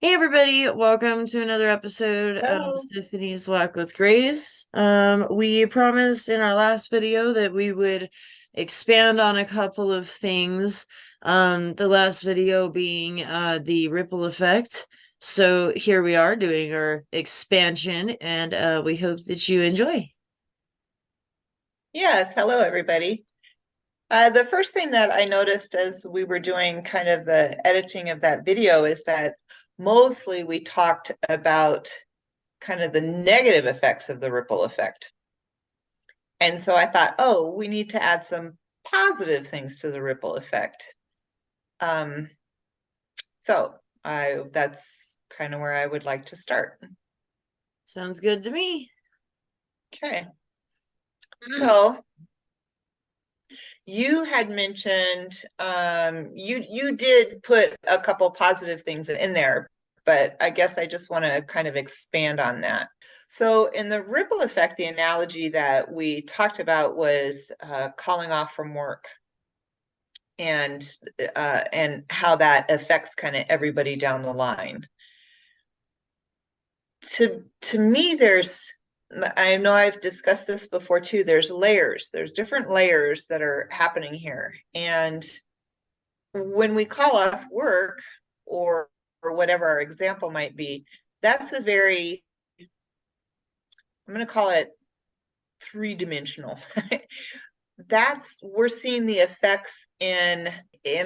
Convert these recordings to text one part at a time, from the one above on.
Hey everybody, welcome to another episode of Hello. Siffany's Walk with Grace. We promised in our last video that we would expand on a couple of things. The last video being the ripple effect. So here we are doing our expansion, and we hope that you enjoy. Yes, hello everybody. The first thing that I noticed as we were doing kind of the editing of that video is that mostly we talked about kind of the negative effects of the ripple effect. And so I thought, oh, we need to add some positive things to the ripple effect. Um, so that's kind of where I would like to start. Sounds good to me. Okay. So you had mentioned you did put a couple positive things in there, but I guess I just want to kind of expand on that. So in the ripple effect, the analogy that we talked about was calling off from work and how that affects kind of everybody down the line. To me, I know I've discussed this before too. There's layers. There's different layers that are happening here. And when we call off work or whatever our example might be, that's a very, I'm going to call it three-dimensional. That's we're seeing the effects in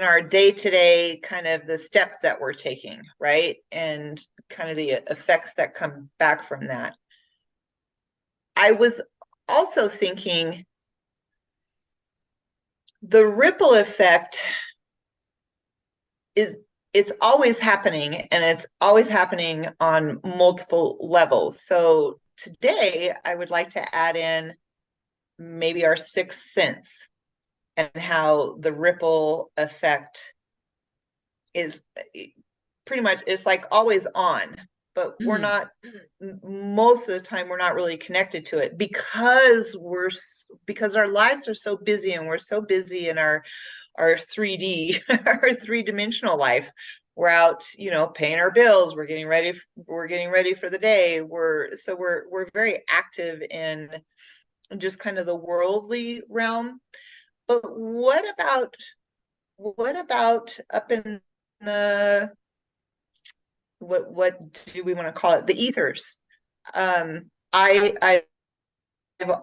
our day-to-day kind of the steps that we're taking, right? And kind of the effects that come back from that. I was also thinking the ripple effect is it's always happening and it's always happening on multiple levels. So today I would like to add in maybe our sixth sense and how the ripple effect is pretty much it's like always on, but we're Mhm. not most of the time we're not really connected to it because our lives are so busy and we're so busy in our 3D, our three-dimensional life. We're out, paying our bills. We're getting ready for the day. We're very active in just kind of the worldly realm. But what about up in the what do we want to call it? The ethers. We've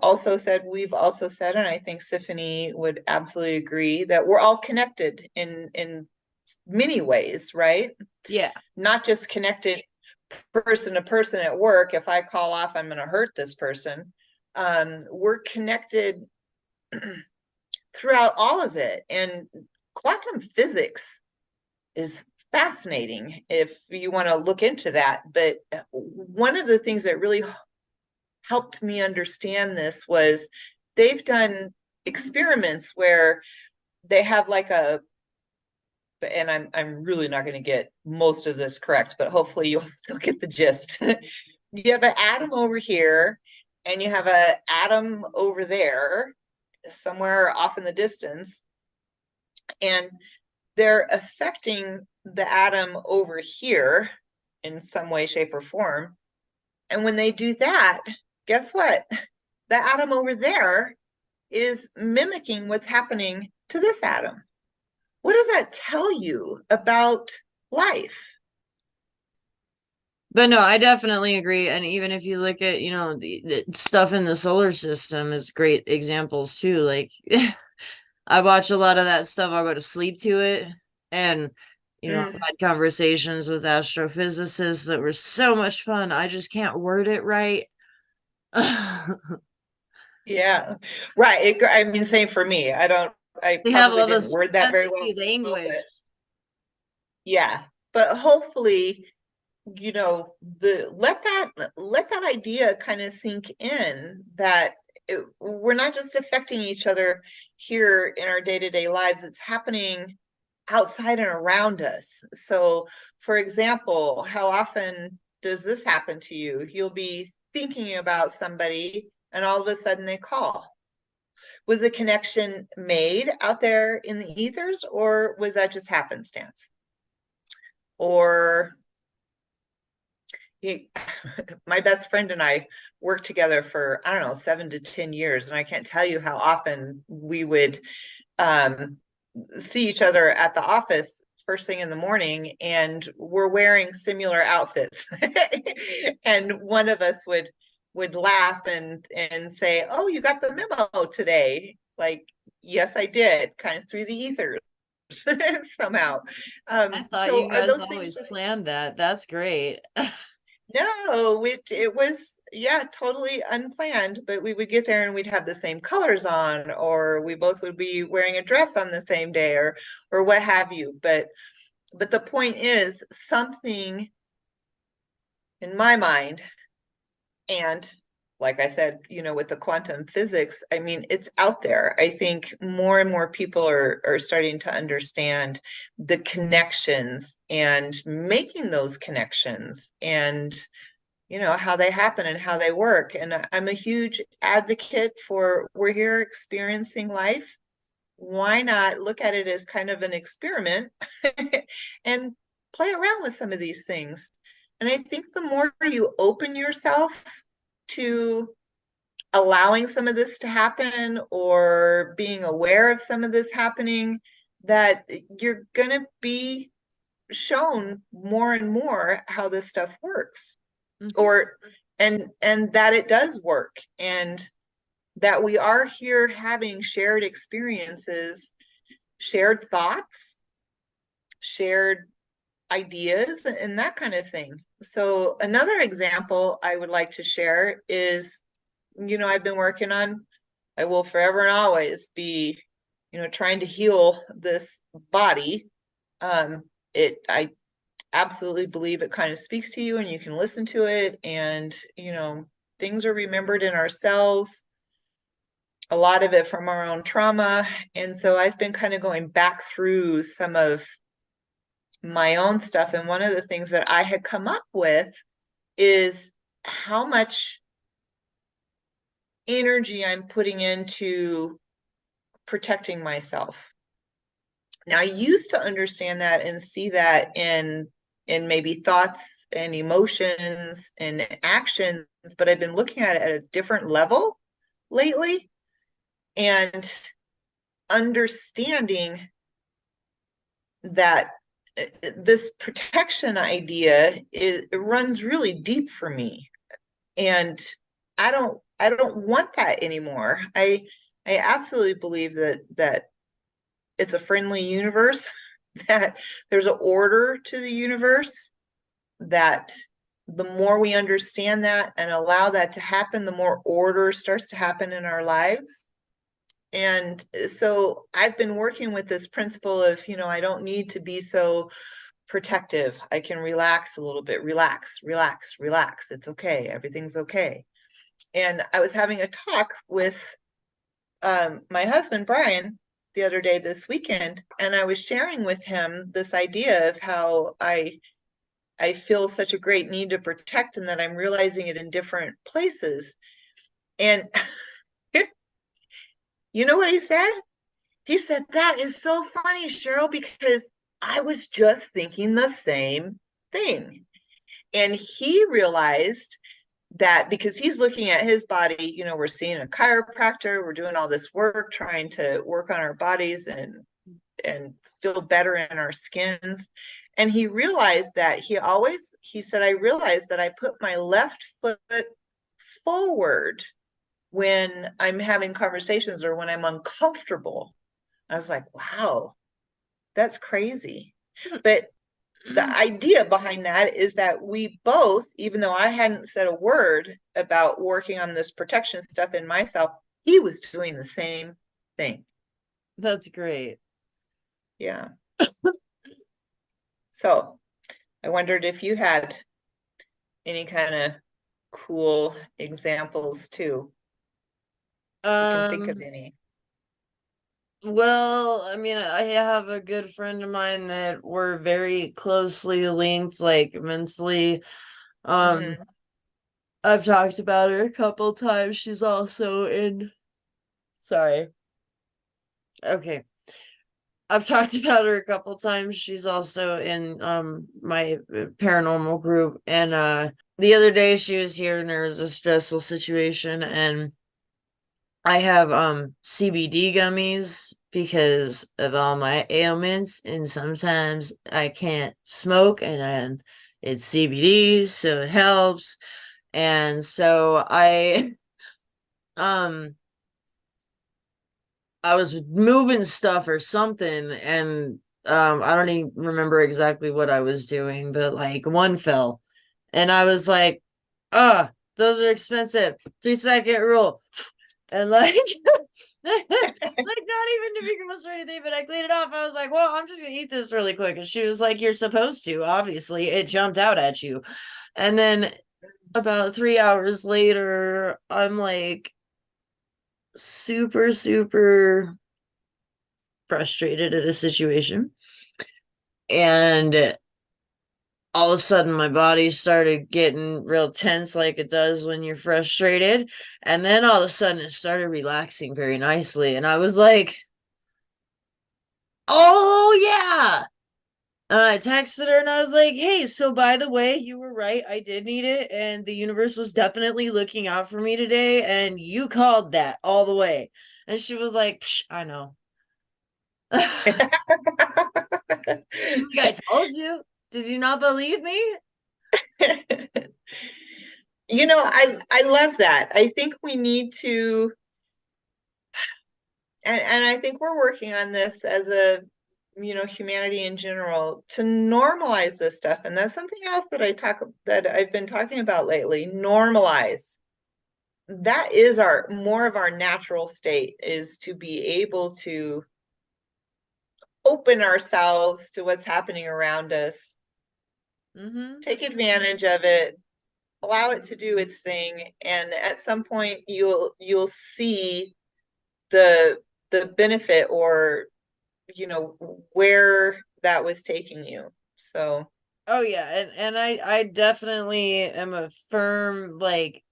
also said, and I think Siffany would absolutely agree that we're all connected in many ways, right? Yeah. Not just connected person to person at work. If I call off, I'm going to hurt this person. We're connected throughout all of it, and quantum physics is fascinating if you want to look into that. But one of the things that really helped me understand this was they've done experiments where they have like a and I'm really not going to get most of this correct, but hopefully you'll get the gist. You have an atom over here and you have an atom over there somewhere off in the distance, and they're affecting the atom over here in some way, shape, or form. And when they do that, guess what? The atom over there is mimicking what's happening to this atom. What does that tell you about life? But no, I definitely agree. And even if you look at, the stuff in the solar system is great examples too. Like I watch a lot of that stuff. I go to sleep to it. And, I've Mm, had conversations with astrophysicists that were so much fun. I just can't word it right. yeah, right. I mean, same for me. I They have probably all didn't this word that very fancy well, but language. yeah. But hopefully, let that idea kind of sink in that we're not just affecting each other here in our day-to-day lives. It's happening outside and around us. So, for example, how often does this happen to you? You'll be thinking about somebody and all of a sudden they call. Was a connection made out there in the ethers, or was that just happenstance? Or he, my best friend and I worked together for, I don't know, 7 to 10 years. And I can't tell you how often we would um, see each other at the office first thing in the morning, and we're wearing similar outfits. And one of us would laugh and say, "Oh, you got the memo today." Like, yes, I did, kind of through the ethers somehow. I thought So you are guys those things always just planned that. That's great. no, it was, yeah, totally unplanned, but we would get there and we'd have the same colors on, or we both would be wearing a dress on the same day, or what have you. But the point is, something in my mind, and like I said, with the quantum physics, I mean, it's out there. I think more and more people are starting to understand the connections and making those connections, and how they happen and how they work. And I'm a huge advocate for, we're here experiencing life. Why not look at it as kind of an experiment and play around with some of these things? And I think the more you open yourself to allowing some of this to happen, or being aware of some of this happening, that you're going to be shown more and more how this stuff works, Mhm. or and that it does work, and that we are here having shared experiences, shared thoughts, shared ideas, and that kind of thing. So another example I would like to share is, I've been working on, I will forever and always be, trying to heal this body. I absolutely believe it kind of speaks to you and you can listen to it, and things are remembered in our cells, a lot of it from our own trauma. And so I've been kind of going back through some of my own stuff, and one of the things that I had come up with is how much energy I'm putting into protecting myself. Now, I used to understand that and see that in maybe thoughts and emotions and actions, but I've been looking at it at a different level lately, and understanding that this protection idea, it runs really deep for me, and I don't want that anymore. I absolutely believe that it's a friendly universe, that there's an order to the universe, that the more we understand that and allow that to happen, the more order starts to happen in our lives. And so I've been working with this principle of, I don't need to be so protective. I can relax a little bit, relax, relax, relax. It's okay. Everything's okay. And I was having a talk with my husband, Brian, the other day this weekend, and I was sharing with him this idea of how I feel such a great need to protect, and that I'm realizing it in different places. And you know what he said? He said, "That is so funny, Cheryl, because I was just thinking the same thing." And he realized that because he's looking at his body, we're seeing a chiropractor, we're doing all this work trying to work on our bodies and feel better in our skins. And he realized that he said, "I realized that I put my left foot forward when I'm having conversations or when I'm uncomfortable." I was like, wow, that's crazy. But the idea behind that is that we both, even though I hadn't said a word about working on this protection stuff in myself, he was doing the same thing. That's great. Yeah. So I wondered if you had any kind of cool examples too, if you can think of Um, any. well, I mean, I have a good friend of mine that we're very closely linked, like mentally. Um, Mm-hmm. I've talked about her a couple times. She's also in, sorry. Okay. I've talked about her a couple times. She's also in my paranormal group, and the other day she was here and there was a stressful situation, and I have CBD gummies because of all my ailments, and sometimes I can't smoke, and then it's CBD, so it helps. And so um I was moving stuff or something, and I don't even remember exactly what I was doing, but like one fell, and I was like, "Ah, those are expensive. 3 second rule," and like, like not even to be gross or anything, but I cleaned it off. I was like, "Well, I'm just gonna eat this really quick," and she was like, "You're supposed to. Obviously, it jumped out at you," and then about 3 hours later, I'm like super, super frustrated at a situation. And all of a sudden, my body started getting real tense, like it does when you're frustrated. And then all of a sudden, it started relaxing very nicely. And I was like, oh, yeah. I texted her and I was like, hey, so by the way, you were right. I did need it. And the universe was definitely looking out for me today. And you called that all the way. And she was like, Psh, I know. She's like, I told you. Did you not believe me? I love that. I think we need to, and I think we're working on this as a, humanity in general to normalize this stuff. And that's something else that I've been talking about lately. Normalize. That is our more of our natural state, is to be able to open ourselves to what's happening around us, Mm-hmm. take advantage of it, allow it to do its thing, and at some point you'll see the benefit, or where that was taking you. So Oh yeah, and I definitely am a firm, like,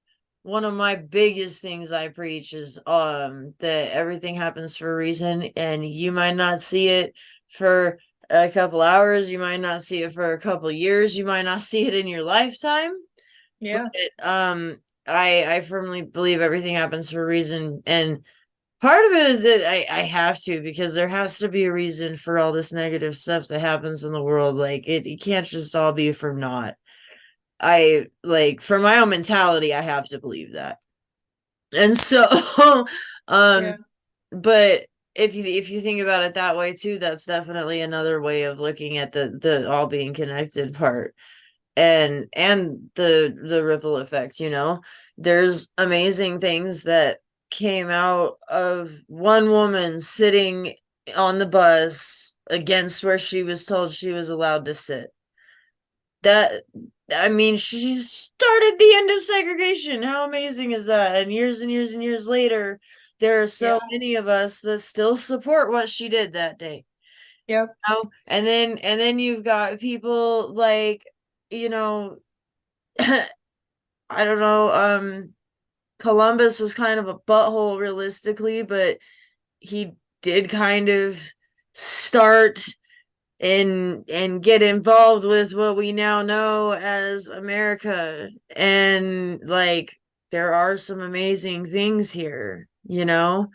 one of my biggest things I preach is that everything happens for a reason, and you might not see it for a couple hours, you might not see it for a couple years, you might not see it in your lifetime, but yeah. um I firmly believe everything happens for a reason. And part of it is that I have to, because there has to be a reason for all this negative stuff that happens in the world. Like it can't just all be for naught. I like, for my own mentality, I have to believe that. And so um Yeah. but if you think about it that way too, that's definitely another way of looking at the all being connected part, and the ripple effect, there's amazing things that came out of one woman sitting on the bus against where she was told she was allowed to sit. That, I mean, she started the end of segregation. How amazing is that? And years and years later, there are so Yeah. many of us that still support what she did that day. Yep. And then you've got people like, you know I don't know. Columbus was kind of a butthole realistically, but he did kind of start and get involved with what we now know as America. And like, there are some amazing things here, and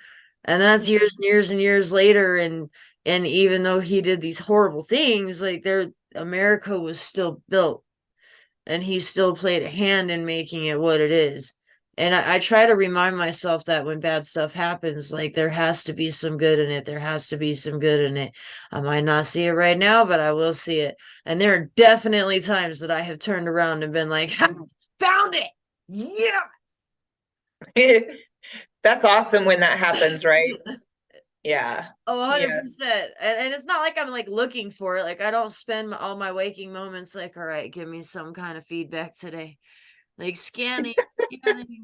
that's years and years and years later. And even though he did these horrible things, like, America was still built, and he still played a hand in making it what it is. And I try to remind myself that when bad stuff happens, like, there has to be some good in it. There has to be some good in it. I might not see it right now, but I will see it. And there are definitely times that I have turned around and been like, found it. Yeah. That's awesome when that happens, right? Yeah. Oh, Yeah. 100%. And it's not like I'm like looking for it. Like, I don't spend all my waking moments like, all right, give me some kind of feedback today. Like, scanning,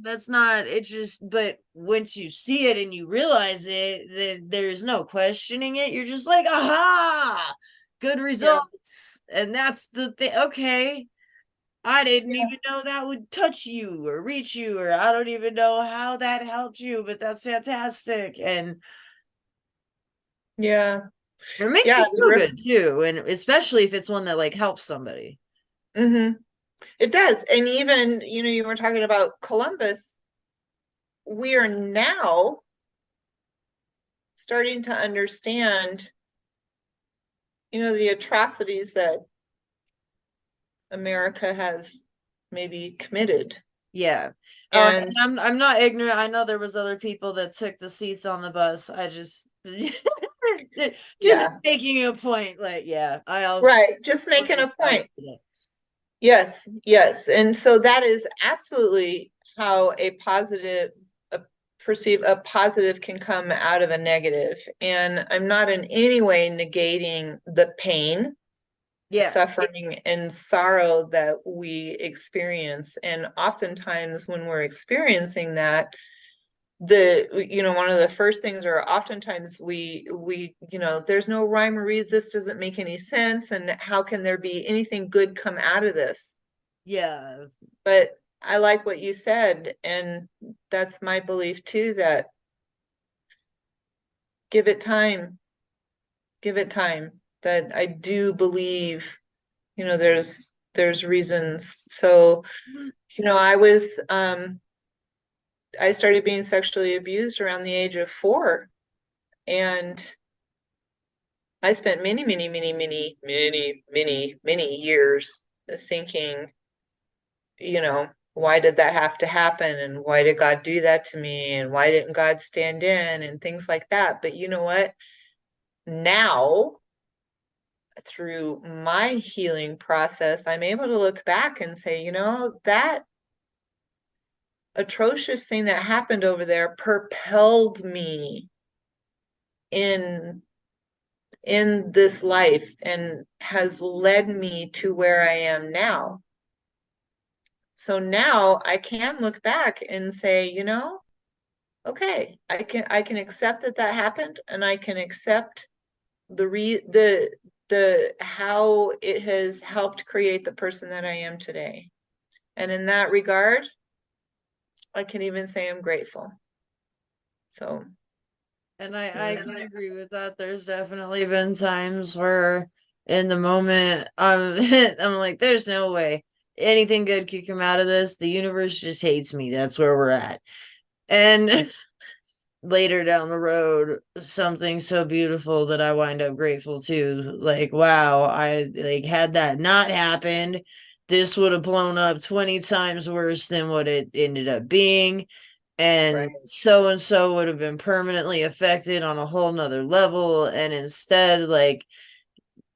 that's not, it's just, but once you see it and you realize it, then there's no questioning it. You're just like, aha, good Yeah. results. And that's the thing. Okay, I didn't Yeah. even know that would touch you or reach you, or I don't even know how that helped you, but that's fantastic. And Yeah. It makes Yeah, you feel good too, and especially if it's one that like helps somebody. it does. And even, you were talking about Columbus. We are now starting to understand, the atrocities that America has maybe committed. Yeah. And And I'm not ignorant. I know there was other people that took the seats on the bus. I just just yeah, making a point. Like, yeah, I'll right. Just making a value point. today. Yes, yes. And so that is absolutely how a perceive a positive can come out of a negative. And I'm not in any way negating the pain, Yeah. suffering, and sorrow that we experience. And oftentimes when we're experiencing that, one of the first things, or oftentimes there's no rhyme or reason, this doesn't make any sense, and how can there be anything good come out of this? Yeah. But I like what you said, and that's my belief too, that give it time, give it time. That I do believe, there's reasons. So, I started being sexually abused around the age of 4, and I spent many, many, many, many, many, many, many years thinking, why did that have to happen? And why did God do that to me? And why didn't God stand in? And things like that. But you know what? Now, through my healing process, I'm able to look back and say, that atrocious thing that happened over there propelled me in this life and has led me to where I am now. So now I can look back and say, okay, I can accept that that happened, and I can accept the how it has helped create the person that I am today. And in that regard, I can even say I'm grateful. So, And I yeah. can agree with that. There's definitely been times where in the moment I'm like, there's no way anything good could come out of this. The universe just hates me. That's where we're at. And later down the road, something so beautiful that I wind up grateful to. Like, wow, I like had that not happened, this would have blown up 20 times worse than what it ended up being. Right. And so would have been permanently affected on a whole nother level. And instead, like,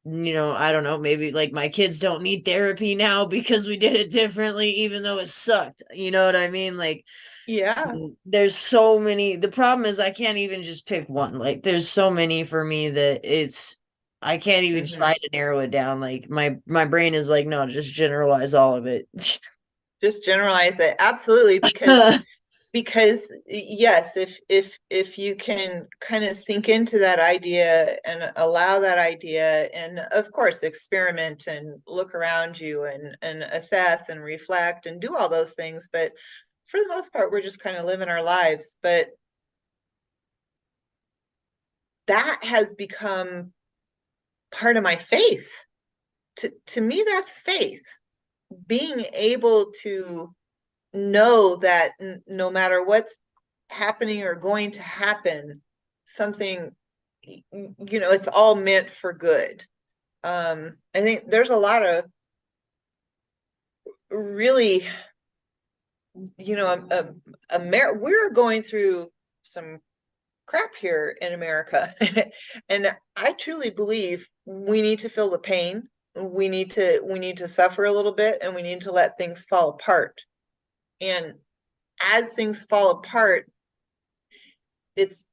I don't know, maybe like my kids don't need therapy now because we did it differently, even though it sucked. You know what I mean? Like, Yeah. there's so many. The problem is I can't even just pick one. Like there's so many for me that I can't even Mhm. try to narrow it down. Like my brain is like, no, just generalize all of it. Just generalize it. Absolutely, because yes, if you can kind of sink into that idea and allow that idea, and of course experiment and look around you and assess and reflect and do all those things, but for the most part we're just kind of living our lives. But that has become part of my faith. To me, that's faith. Being able to know that no matter what's happening or going to happen, something, it's all meant for good. I think there's a lot of really, we're going through some crap here in America. And I truly believe we need to feel the pain. We need to suffer a little bit, and we need to let things fall apart. And as things fall apart, it's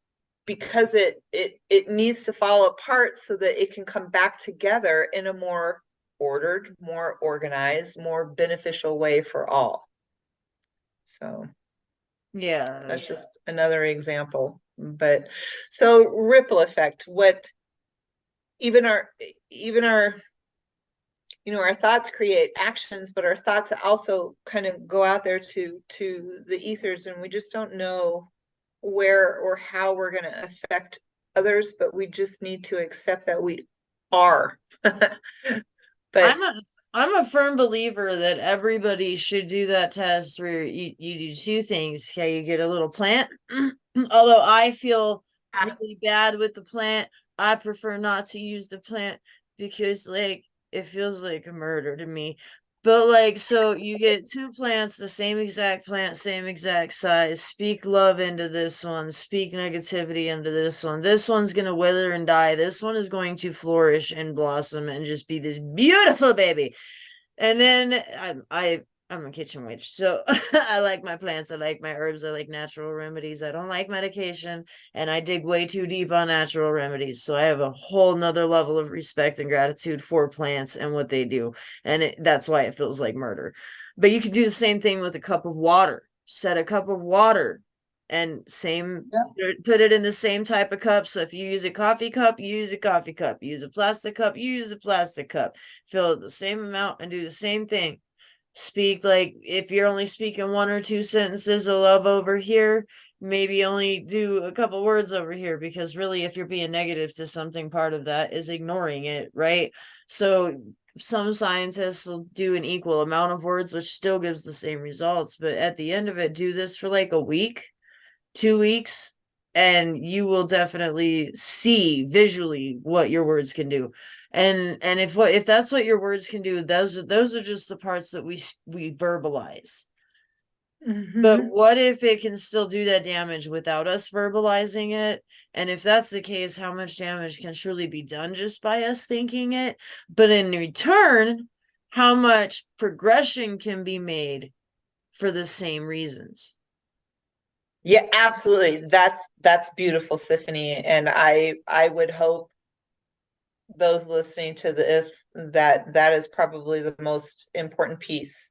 because it needs to fall apart so that it can come back together in a more ordered, more organized, more beneficial way for all. So Yeah. that's just another example. But so ripple effect, what even our even our our thoughts create actions, but our thoughts also kind of go out there to the ethers, and we just don't know where or how we're going to affect others, but we just need to accept that we are. But I'm a I'm a firm believer that everybody should do that test where you do two things. Okay, you get a little plant. Although I feel really bad with the plant, I prefer not to use the plant because like it feels like a murder to me. But like, so you get two plants, the same exact plant, same exact size. Speak love into this one, speak negativity into this one. This one's gonna wither and die. This one is going to flourish and blossom and just be this beautiful baby. And then I'm a kitchen witch, so I like my plants, I like my herbs, I like natural remedies. I don't like medication, and I dig way too deep on natural remedies. So I have a whole nother level of respect and gratitude for plants and what they do, and that's why it feels like murder. But you can do the same thing with a cup of water. Set a cup of water and same put it in the same type of cup. So if you use a coffee cup, you use a coffee cup. Use a plastic cup, you use a plastic cup. Fill it the same amount and do the same thing. Speak like if you're only speaking one or two sentences of love over here, maybe only do a couple words over here, because really if you're being negative to something, part of that is ignoring it, right? So some scientists will do an equal amount of words, which still gives the same results, but at the end of it, do this for like a week, 2 weeks, and you will definitely see visually what your words can do. And if that's what your words can do, those are just the parts that we verbalize. But what if it can still do that damage without us verbalizing it? And if that's the case, how much damage can truly be done just by us thinking it? But in return, how much progression can be made for the same reasons? yeah, absolutely. That's beautiful, Siffany. And I would hope those listening to this that that is probably the most important piece.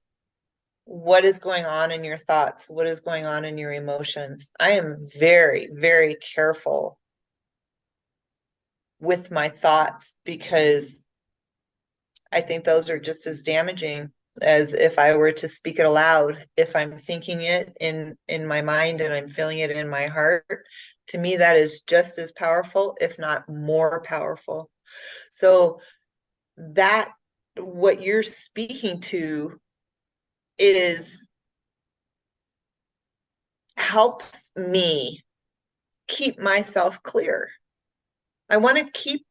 What is going on in your thoughts? What is going on in your emotions? I am very, very careful with my thoughts because I think those are just as damaging as if I were to speak it aloud. If I'm thinking it in my mind and I'm feeling it in my heart, to me that is just as powerful, if not more powerful. So that what you're speaking to is helps me keep myself clear. I want to keep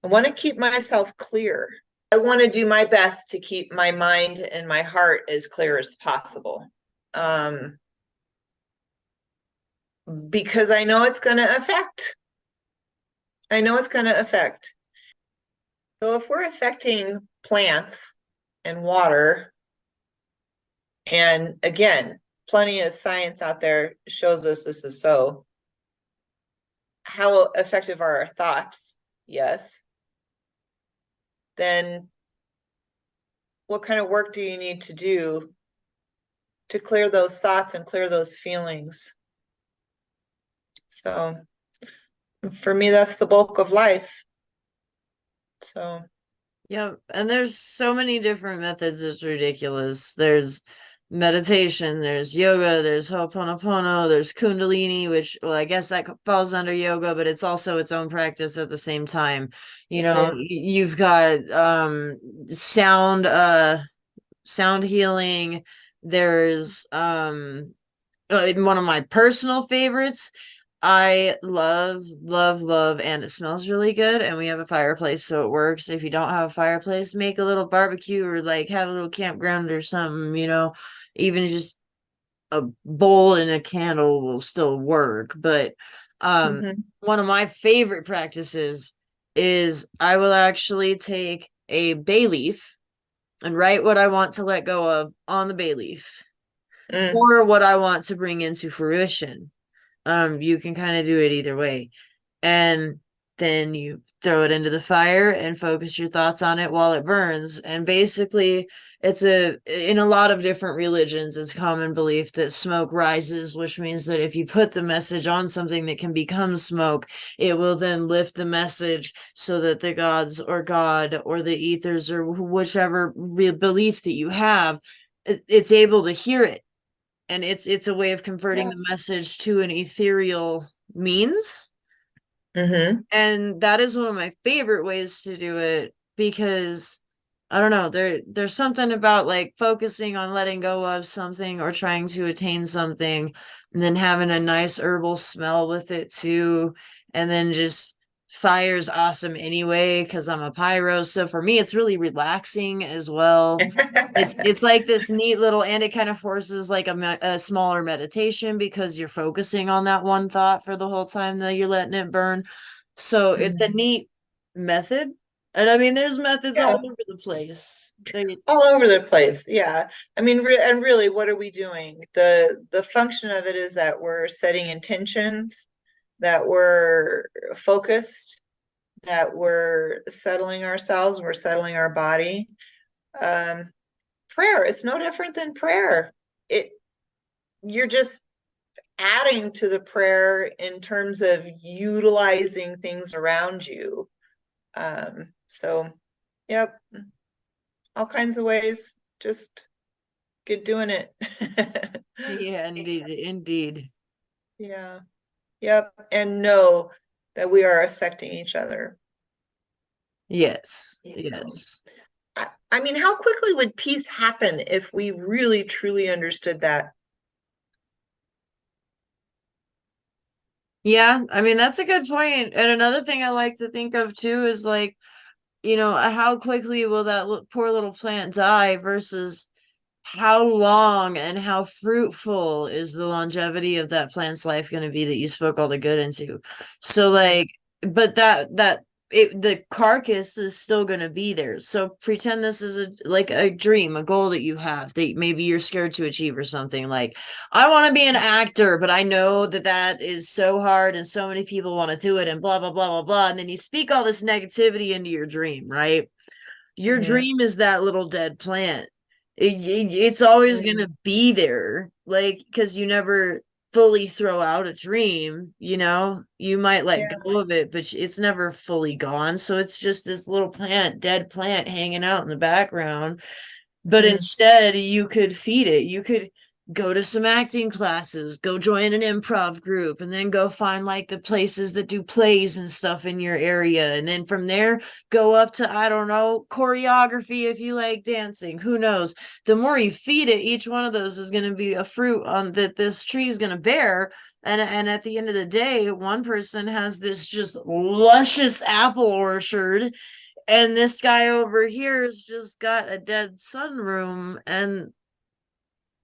I want to keep myself clear. I want to do my best to keep my mind and my heart as clear as possible. Um, because I know it's going to affect. I know it's going to affect. So if we're affecting plants and water, and again, plenty of science out there shows us this is so. How effective are our thoughts? Yes. Then what kind of work do you need to do to clear those thoughts and clear those feelings? So for me, that's the bulk of life. So, Yeah, and there's so many different methods, it's ridiculous. There's meditation, there's yoga, there's Ho'oponopono, there's Kundalini, which, well, I guess that falls under yoga, but it's also its own practice at the same time. You it know, is. you've got sound healing. There's one of my personal favorites. I love, love, love, and it smells really good. And we have a fireplace, so it works. If you don't have a fireplace, make a little barbecue or like have a little campground or something, even just a bowl and a candle will still work. But Mhm. one of my favorite practices is I will actually take a bay leaf and write what I want to let go of on the bay leaf Mm. or what I want to bring into fruition. You can kind of do it either way. And then you throw it into the fire and focus your thoughts on it while it burns. And basically, in a lot of different religions, it's common belief that smoke rises, which means that if you put the message on something that can become smoke, it will then lift the message so that the gods or God or the ethers or whichever belief that you have, it's able to hear it, and it's a way of converting Yeah. the message to an ethereal means. Mm-hmm. And that is one of my favorite ways to do it because I don't know, there's something about like focusing on letting go of something or trying to attain something and then having a nice herbal smell with it too. And then just fire's awesome anyway because I'm a pyro. So for me it's really relaxing as well. It's like this neat little, and it kind of forces like a smaller meditation because you're focusing on that one thought for the whole time that you're letting it burn. So it's a Mhm. neat method. And I mean, there's methods all Yeah, over the place. They, all over the place. Yeah. I mean, and really, what are we doing? The function of it is that we're setting intentions, that we're focused, that we're settling ourselves, we're settling our body. Um, Prayer, it's no different than prayer. It You're just adding to the prayer in terms of utilizing things around you. So, yep, all kinds of ways. Just get doing it. yeah, indeed, indeed. Yeah, yep. And know that we are affecting each other. Yes, So, yes. I mean, how quickly would peace happen if we really truly understood that? Yeah, I mean, that's a good point. And another thing I like to think of too is like, how quickly will that poor little plant die versus how long and how fruitful is the longevity of that plant's life going to be that you spoke all the good into. So Mhm. like, but the carcass is still going to be there. So pretend this is a dream, a goal that you have that maybe you're scared to achieve or something. Like, I want to be an actor, but I know that that is so hard and so many people want to do it and blah blah blah blah blah, and then you speak all this negativity into your dream, right? Your Mhm. dream is that little dead plant. It's always Mhm. gonna be there, like, because you never fully throw out a dream. You might let Yeah. go of it, but it's never fully gone. So it's just this little plant, dead plant, hanging out in the background. But Mhm. instead, you could feed it. You could go to some acting classes, go join an improv group, and then go find like the places that do plays and stuff in your area. And then from there, go up to, I don't know, choreography if you like dancing. Who knows? The more you feed it, each one of those is going to be a fruit on that this tree is going to bear. And at the end of the day, one person has this just luscious apple orchard, and this guy over here has just got a dead sunroom, and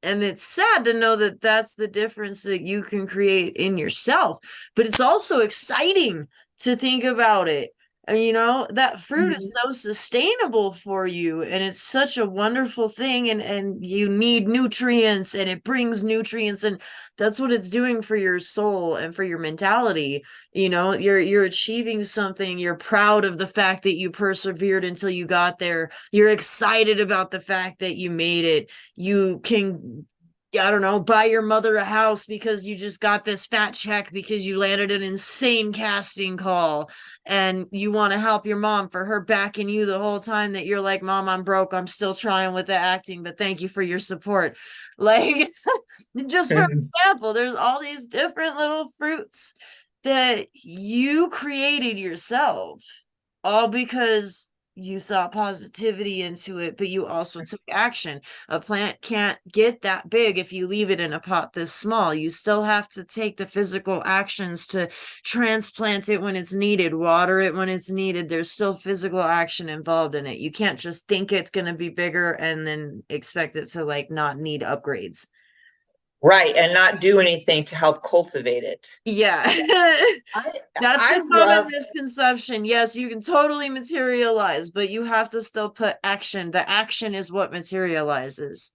it's sad to know that that's the difference that you can create in yourself, but it's also exciting to think about it. And that fruit is Mhm. so sustainable for you, and it's such a wonderful thing, and you need nutrients, and it brings nutrients, and that's what it's doing for your soul and for your mentality. You're achieving something, you're proud of the fact that you persevered until you got there, you're excited about the fact that you made it. You can, I don't know, buy your mother a house because you just got this fat check because you landed an insane casting call, and you want to help your mom for her backing you the whole time that you're like, Mom, I'm broke, I'm still trying with the acting, but thank you for your support. Like, just for Mhm. example, there's all these different little fruits that you created yourself, all because you thought positivity into it, but you also took action. A plant can't get that big if you leave it in a pot this small. You still have to take the physical actions to transplant it when it's needed, water it when it's needed. There's still physical action involved in it. You can't just think it's going to be bigger and then expect it to like not need upgrades. Right, and not do anything to help cultivate it. Yeah. I That's I the common love misconception. Yes, you can totally materialize, but you have to still put action. The action is what materializes.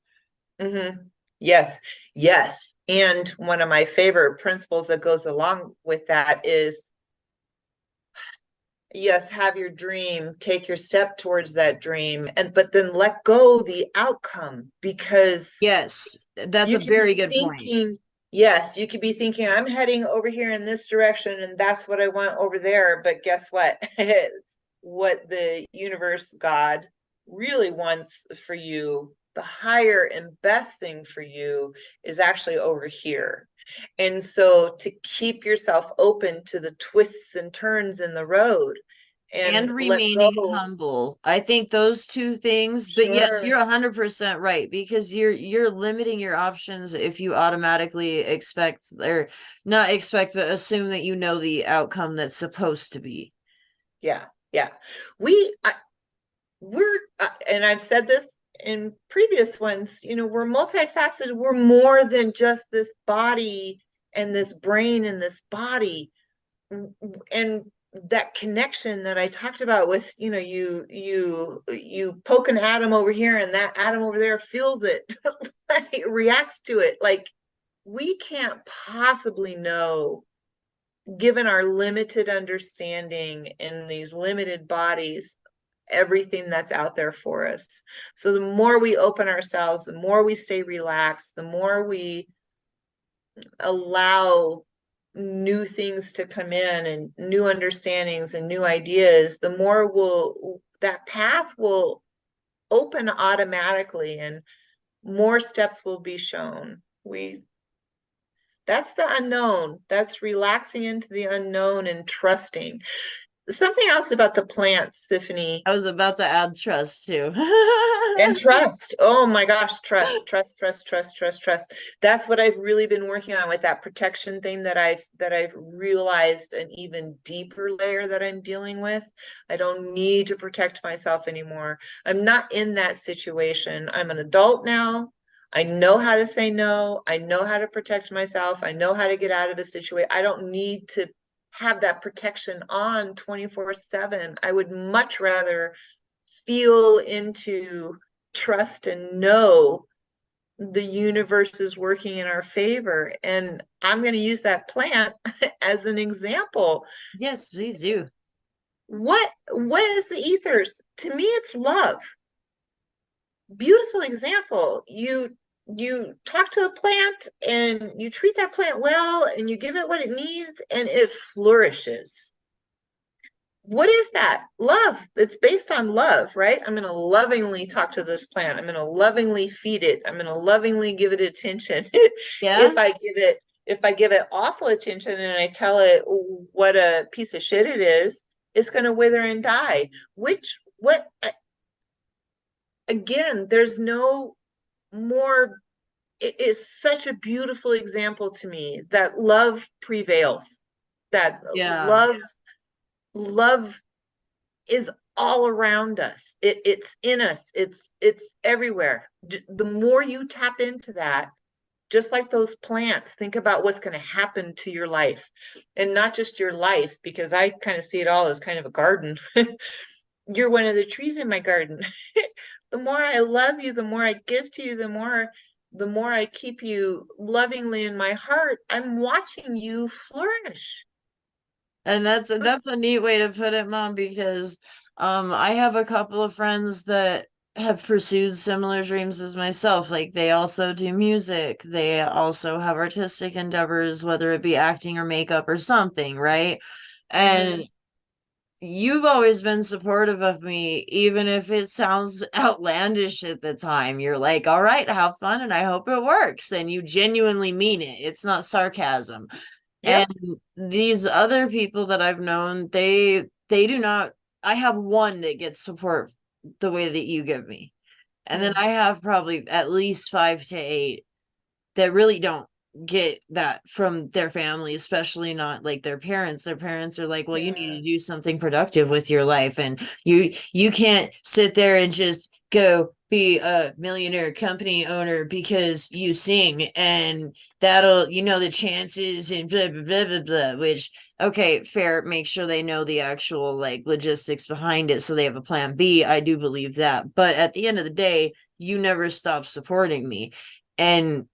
mhm. Yes, yes. And one of my favorite principles that goes along with that is yes, have your dream, take your step towards that dream, and but then let go the outcome because Yes, that's you a could be very good point. thinking, yes, you could be thinking, I'm heading over here in this direction, and that's what I want over there. But guess what? What the universe, God, really wants for you, the higher and best thing for you is actually over here. And so to keep yourself open to the twists and turns in the road and And let remaining go. humble. I think those two things, but yes, Sure. you're 100% right, because you're limiting your options if you automatically expect, or not expect, but assume that you know the outcome that's supposed to be. Yeah. Yeah. We, we're, and I've said this in previous ones, we're multifaceted. We're more than just this body and this brain and this body. And that connection that I talked about with, you poke an atom over here and that atom over there feels it, like, reacts to it. Like, we can't possibly know, given our limited understanding in these limited bodies, everything that's out there for us. So the more we open ourselves, the more we stay relaxed, the more we allow new things to come in and new understandings and new ideas, the more that path will open automatically and more steps will be shown. That's the unknown. That's relaxing into the unknown and trusting. Something else about the plants, Siffany. I was about to add trust too. And trust. Oh my gosh, trust, trust, trust, trust, trust, trust. That's what I've really been working on with that protection thing that I've realized an even deeper layer that I'm dealing with. I don't need to protect myself anymore. I'm not in that situation. I'm an adult now. I know how to say no. I know how to protect myself. I know how to get out of a situation. I don't need to have that protection on 24/7. I would much rather feel into trust and know the universe is working in our favor. And I'm going to use that plant as an example. Yes, please do. What is the ethers? To me, it's love. Beautiful example. You talk to a plant and you treat that plant well and you give it what it needs and it flourishes. What is that? Love. It's based on love, right? I'm going to lovingly talk to this plant. I'm going to lovingly feed it. I'm going to lovingly give it attention. Yeah. If I give it awful attention and I tell it what a piece of shit it is, it's going to wither and die. Which what again, there's no more. It is such a beautiful example to me that love prevails. That Yeah. love is all around us. It's in us. It's everywhere. The more you tap into that, just like those plants, think about what's going to happen to your life, and not just your life, because I kind of see it all as kind of a garden. You're one of the trees in my garden. The more I love you, the more I give to you, the more I keep you lovingly in my heart, I'm watching you flourish. And that's a neat way to put it, Mom, because I have a couple of friends that have pursued similar dreams as myself. Like they also do music. They also have artistic endeavors, whether it be acting or makeup or something, right? Mm-hmm. And you've always been supportive of me, even if it sounds outlandish at the time. You're like, all right, have fun, and I hope it works. And you genuinely mean it. It's not sarcasm. And Yep. these other people that I've known, they do not. I have one that gets support the way that you give me. And then Mm. I have probably at least 5 to 8 that really don't get that from their family, especially not like their parents. Their parents are like, well, you need Yeah. to do something productive with your life, and you can't sit there and just go be a millionaire company owner because you sing, and that'll, the chances, and blah blah blah blah blah. Which, okay, fair, make sure they know the actual like logistics behind it so they have a plan B. I do believe that, but at the end of the day, you never stop supporting me. And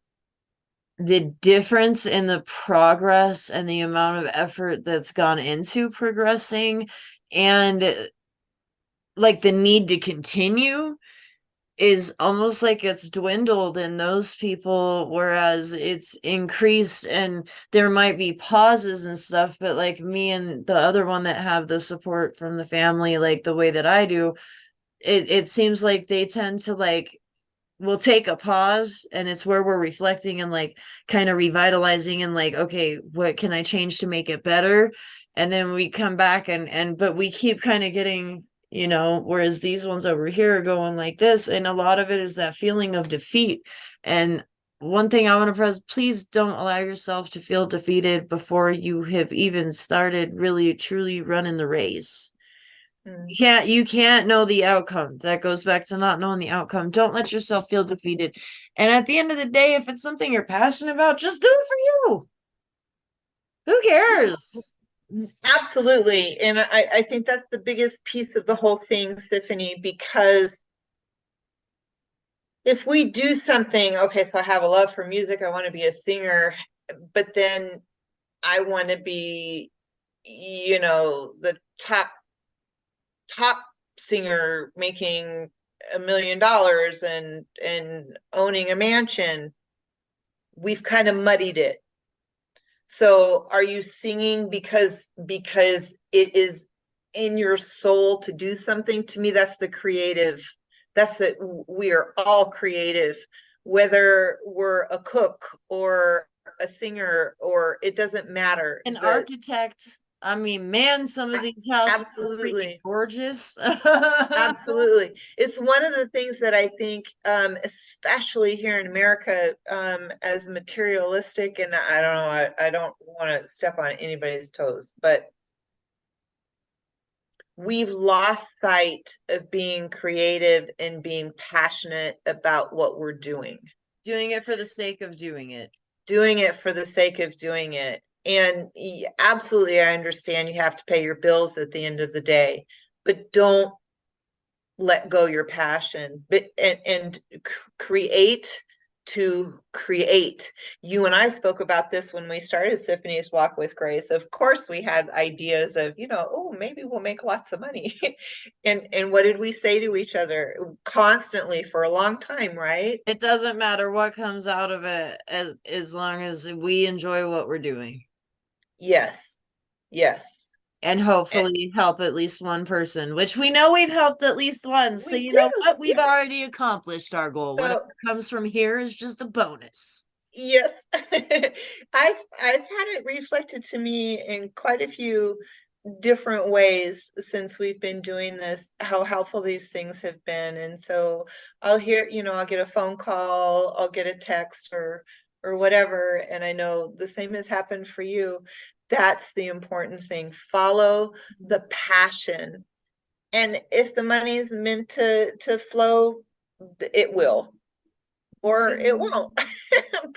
the difference in the progress and the amount of effort that's gone into progressing, and like the need to continue, is almost like it's dwindled in those people, whereas it's increased. And there might be pauses and stuff, but like me and the other one that have the support from the family like the way that I do, it seems like they tend to like we'll take a pause, and it's where we're reflecting and like kind of revitalizing and like, okay, what can I change to make it better? And then we come back and but we keep kind of getting, whereas these ones over here are going like this, and a lot of it is that feeling of defeat. And one thing I want to press, please don't allow yourself to feel defeated before you have even started really truly running the race. Mm. You can't know the outcome. That goes back to not knowing the outcome. Don't let yourself feel defeated. And at the end of the day, if it's something you're passionate about, just do it for you. Who cares? Absolutely. And I think that's the biggest piece of the whole thing, Siffany, because if we do something, okay, so I have a love for music, I want to be a singer, but then I want to be, the top singer making $1 million and owning a mansion, we've kind of muddied it. So are you singing because it is in your soul to do something? To me, that's the creative. That's it. We are all creative, whether we're a cook or a singer, or it doesn't matter. An architect. I mean, man, some of these houses are freaking Absolutely. gorgeous. Absolutely. It's one of the things that I think, especially here in America, as materialistic, and I don't know, I don't want to step on anybody's toes, but we've lost sight of being creative and being passionate about what we're Doing it for the sake of doing it. doing it for the sake of doing it. And absolutely, I understand you have to pay your bills at the end of the day, but don't let go your passion, but and create to create. You and I spoke about this when we started Siffany's Walk with Grace. Of course, we had ideas of, oh, maybe we'll make lots of money. And what did we say to each other constantly for a long time, right? It doesn't matter what comes out of it as long as we enjoy what we're doing. Yes. Yes. And And hopefully help at least one person, which we know we've helped at least one. So we you know do. what? We've Yes. already accomplished our goal. Whatever So comes from here is just a bonus. yes, I've had it reflected to me in quite a few different ways since we've been doing this, how helpful these things have been. And so I'll hear, I'll get a phone call, I'll get a text or whatever, and I know the same has happened for you. That's the important thing. Follow the passion. And if the money is meant to flow, it will, or it won't.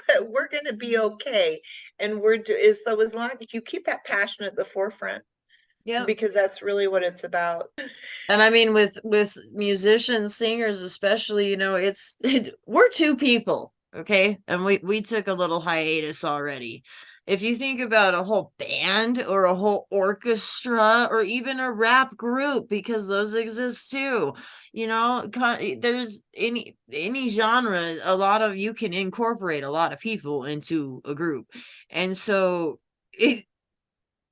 But we're going to be okay. And so as long as you keep that passion at the forefront, Yep. because that's really what it's about. And I mean, with musicians, singers, especially, we're two people, okay, and we took a little hiatus already. If you think about a whole band or a whole orchestra or even a rap group, because those exist too, there's any genre, a lot of you can incorporate a lot of people into a group, and so it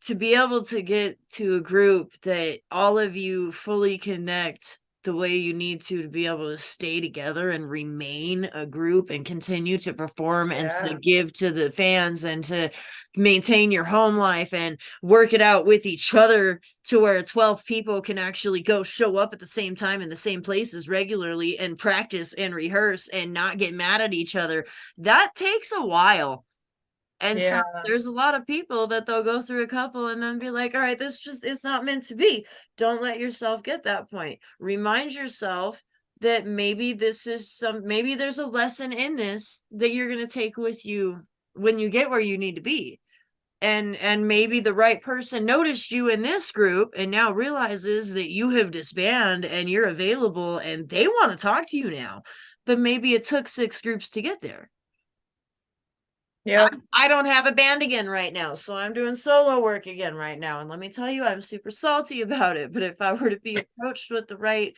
to be able to get to a group that all of you fully connect the way you need to be able to stay together and remain a group and continue to perform and to Yeah. give to the fans and to maintain your home life and work it out with each other to where 12 people can actually go show up at the same time in the same places regularly and practice and rehearse and not get mad at each other. That takes a while. And so Yeah. there's a lot of people that they'll go through a couple and then be like, all right, this just it's not meant to be. Don't let yourself get that point. Remind yourself that maybe there's a lesson in this that you're going to take with you when you get where you need to be. And maybe the right person noticed you in this group and now realizes that you have disbanded and you're available and they want to talk to you now. But maybe it took 6 groups to get there. Yeah. I don't have a band again right now, so I'm doing solo work again right now. And let me tell you, I'm super salty about it. But if I were to be approached with the right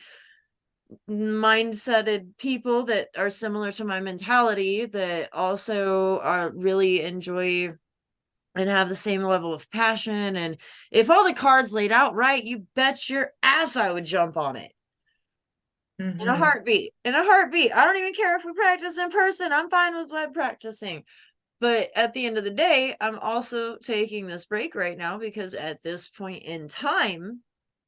mindseted people that are similar to my mentality, that also are really enjoy and have the same level of passion, and if all the cards laid out right, you bet your ass I would jump on it. In a Mm-hmm. heartbeat. In a heartbeat. I don't even care if we practice in person. I'm fine with web practicing. But at the end of the day, I'm also taking this break right now because at this point in time,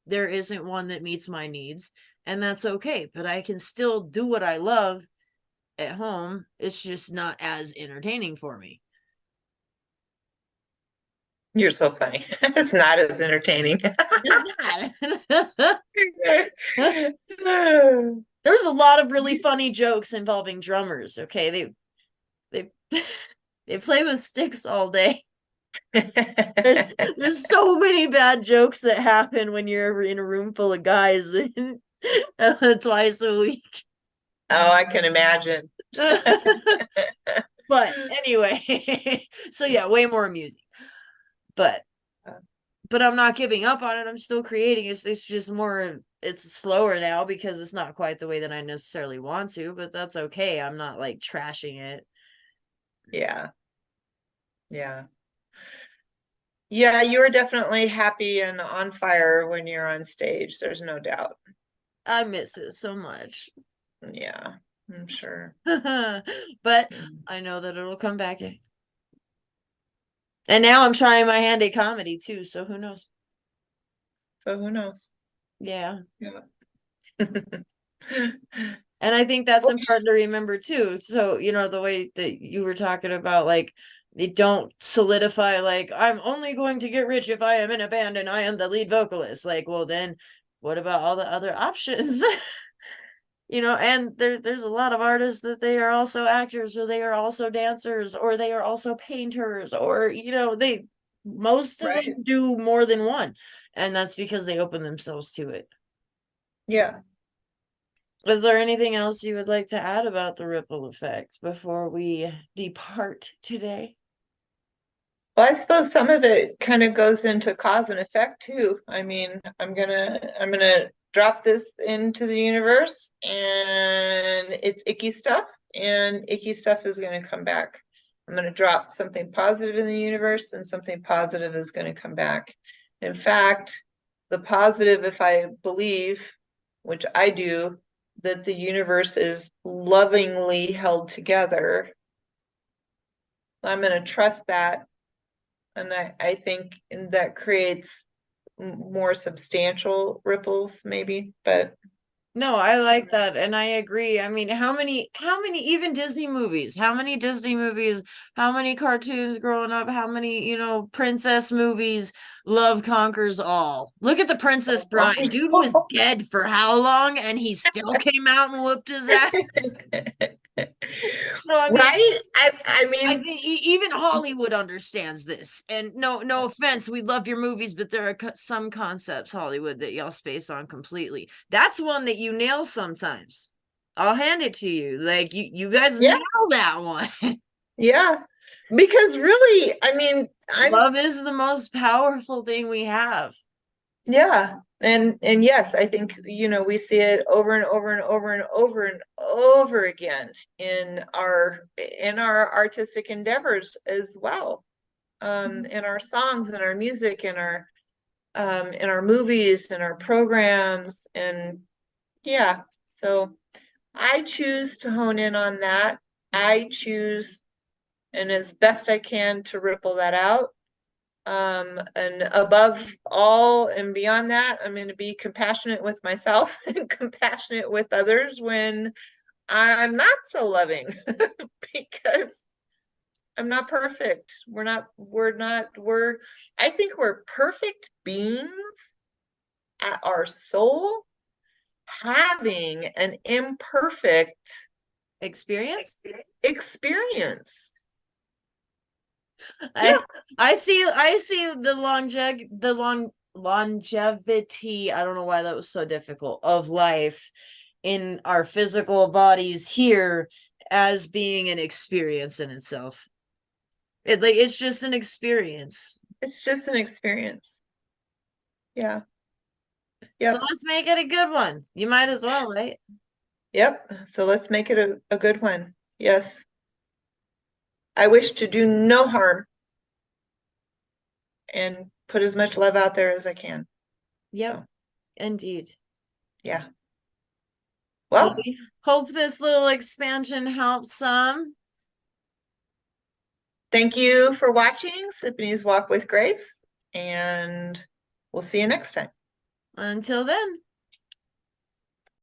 there isn't one that meets my needs, and that's okay. But I can still do what I love at home. It's just not as entertaining for me. You're so funny. It's not as entertaining. It's not. There's a lot of really funny jokes involving drummers. Okay, they they play with sticks all day. There's so many bad jokes that happen when you're in a room full of guys twice a week. Oh, I can imagine. But anyway, so yeah, way more amusing. But I'm not giving up on it. I'm still creating. It's just more it's slower now because it's not quite the way that I necessarily want to, but that's okay. I'm not like trashing it. Yeah, yeah. Yeah, you were definitely happy and on fire when you're on stage. There's no doubt. I miss it so much. Yeah, I'm sure. But Mm. I know that it'll come back. And now I'm trying my hand at comedy too, so who knows? So who knows? Yeah. Yeah. And I think that's Okay. important to remember too. So, the way that you were talking about, like, they don't solidify, like, I'm only going to get rich if I am in a band and I am the lead vocalist. Like, well, then what about all the other options? And there's a lot of artists that they are also actors, or they are also dancers, or they are also painters, or, most of Right. them do more than one. And that's because they open themselves to it. Yeah. Is there anything else you would like to add about the ripple effect before we depart today? Well, I suppose some of it kind of goes into cause and effect too. I mean, I'm gonna drop this into the universe and it's icky stuff, and icky stuff is gonna come back. I'm gonna drop something positive in the universe and something positive is gonna come back. In fact, the positive, if I believe, which I do, that the universe is lovingly held together, I'm gonna trust that, and I think that creates more substantial ripples, maybe. But No, I like that, and I agree. I mean, how many even Disney movies, how many Disney movies, how many cartoons growing up, how many, princess movies, love conquers all. Look at the Princess Bride. Dude was dead for how long, and he still came out and whooped his ass. So, I mean, right? I I mean, think even Hollywood understands this. And no offense, we love your movies, but there are some concepts, Hollywood, that y'all space on completely. That's one that you nail sometimes. I'll hand it to you. Like you guys yeah, nail that one. yeah. Because really, I mean, Love is the most powerful thing we have. yeah. And yes, I think, we see it over and over and over and over and over again in our artistic endeavors as well. In our songs and our music and in our movies and our programs. And yeah, so I choose to hone in on that. I choose, and as best I can, to ripple that out. And above all and beyond that, I'm going to be compassionate with myself and compassionate with others when I'm not so loving because I'm not perfect. I think we're perfect beings at our soul, having an imperfect Experience? experience. Yeah, I see the longevity. I don't know why that was so difficult of life in our physical bodies here as being an experience in itself. It's just an experience. it's just an experience. Yeah. So Yep. let's make it a good one. You might as well, right? Yep. So let's make it a good one. Yes. I wish to do no harm and put as much love out there as I can. Yep, So, indeed. yeah. Well, we hope this little expansion helps some. thank you for watching Siffany's Walk with Grace, and we'll see you next time. Until then.